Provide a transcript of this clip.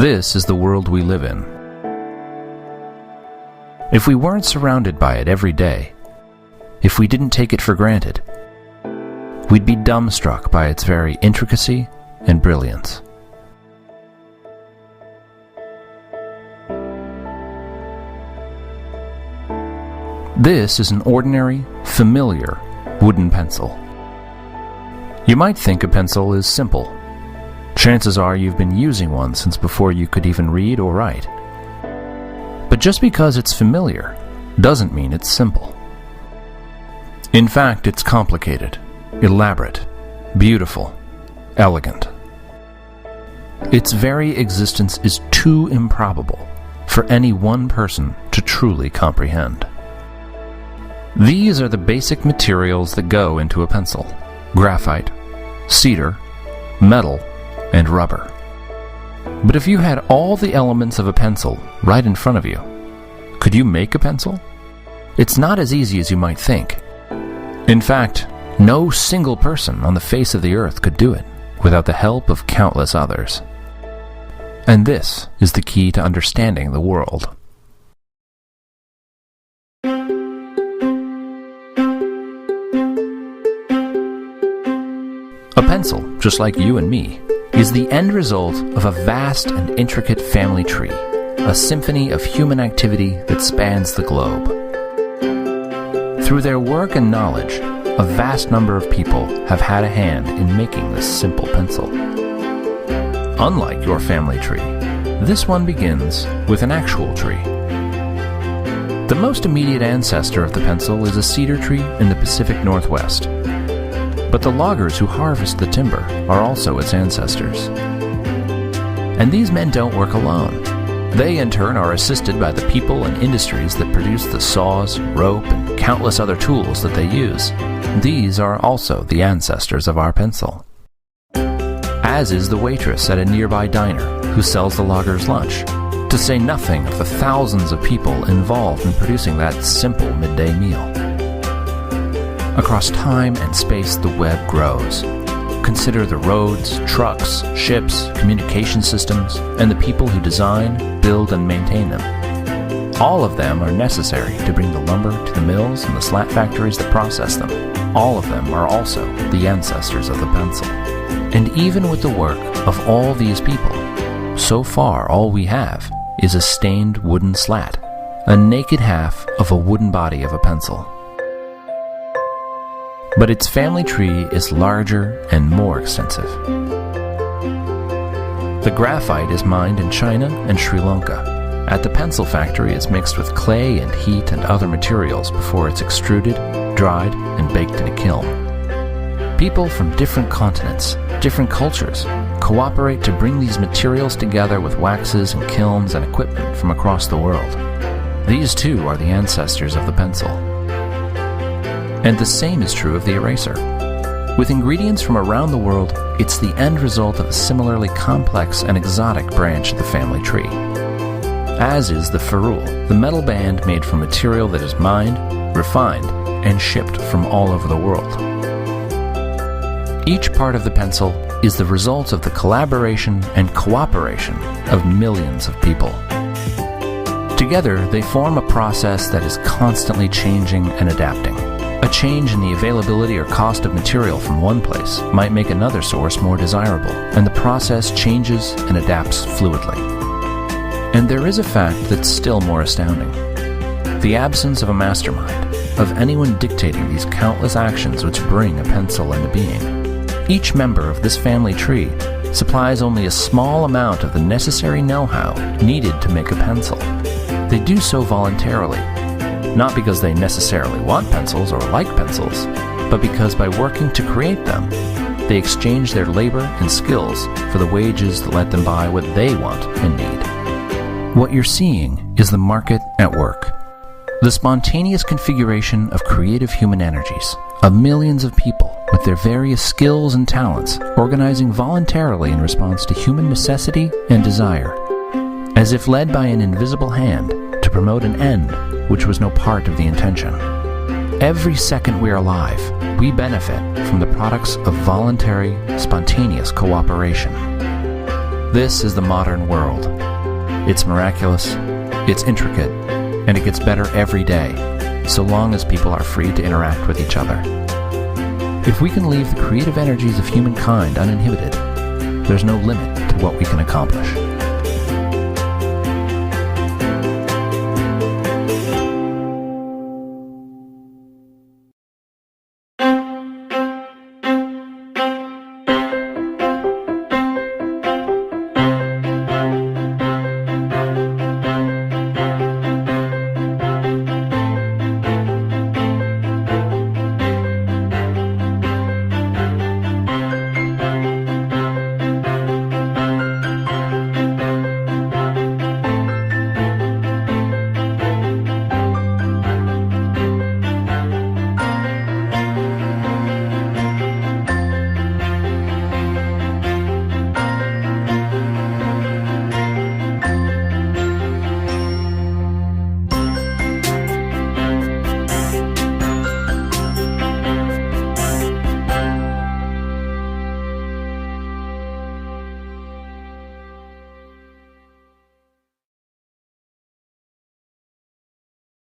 This is the world we live in. If we weren't surrounded by it every day, if we didn't take it for granted, we'd be dumbstruck by its very intricacy and brilliance. This is an ordinary, familiar wooden pencil. You might think a pencil is simple. Chances are you've been using one since before you could even read or write. But just because it's familiar doesn't mean it's simple. In fact, it's complicated, elaborate, beautiful, elegant. Its very existence is too improbable for any one person to truly comprehend. These are the basic materials that go into a pencil: graphite, cedar, metal, and rubber. But if you had all the elements of a pencil right in front of you, could you make a pencil? It's not as easy as you might think. In fact, no single person on the face of the earth could do it without the help of countless others. And this is the key to understanding the world. A pencil, just like you and me, is the end result of a vast and intricate family tree, a symphony of human activity that spans the globe. Through their work and knowledge, a vast number of people have had a hand in making this simple pencil. Unlike your family tree, this one begins with an actual tree. The most immediate ancestor of the pencil is a cedar tree in the Pacific Northwest. But the loggers who harvest the timber are also its ancestors. And these men don't work alone. They in turn are assisted by the people and industries that produce the saws, rope, and countless other tools that they use. These are also the ancestors of our pencil. As is the waitress at a nearby diner who sells the loggers lunch, to say nothing of the thousands of people involved in producing that simple midday meal. Across time and space, the web grows. Consider the roads, trucks, ships, communication systems, and the people who design, build, and maintain them. All of them are necessary to bring the lumber to the mills and the slat factories that process them. All of them are also the ancestors of the pencil. And even with the work of all these people, so far all we have is a stained wooden slat, a naked half of a wooden body of a pencil. But its family tree is larger and more extensive. The graphite is mined in China and Sri Lanka. At the pencil factory, it's mixed with clay and heat and other materials before it's extruded, dried, and baked in a kiln. People from different continents, different cultures, cooperate to bring these materials together with waxes and kilns and equipment from across the world. These too are the ancestors of the pencil. And the same is true of the eraser. With ingredients from around the world, it's the end result of a similarly complex and exotic branch of the family tree. As is the ferrule, the metal band made from material that is mined, refined, and shipped from all over the world. Each part of the pencil is the result of the collaboration and cooperation of millions of people. Together, they form a process that is constantly changing and adapting. A change in the availability or cost of material from one place might make another source more desirable, and the process changes and adapts fluidly. And there is a fact that's still more astounding: the absence of a mastermind, of anyone dictating these countless actions which bring a pencil into being. Each member of this family tree supplies only a small amount of the necessary know-how needed to make a pencil. They do so voluntarily, not because they necessarily want pencils or like pencils, but because by working to create them, they exchange their labor and skills for the wages that let them buy what they want and need. What you're seeing is the market at work. The spontaneous configuration of creative human energies, of millions of people with their various skills and talents organizing voluntarily in response to human necessity and desire, as if led by an invisible hand to promote an end which was no part of the intention. Every second we are alive, we benefit from the products of voluntary, spontaneous cooperation. This is the modern world. It's miraculous, it's intricate, and it gets better every day, so long as people are free to interact with each other. If we can leave the creative energies of humankind uninhibited, there's no limit to what we can accomplish.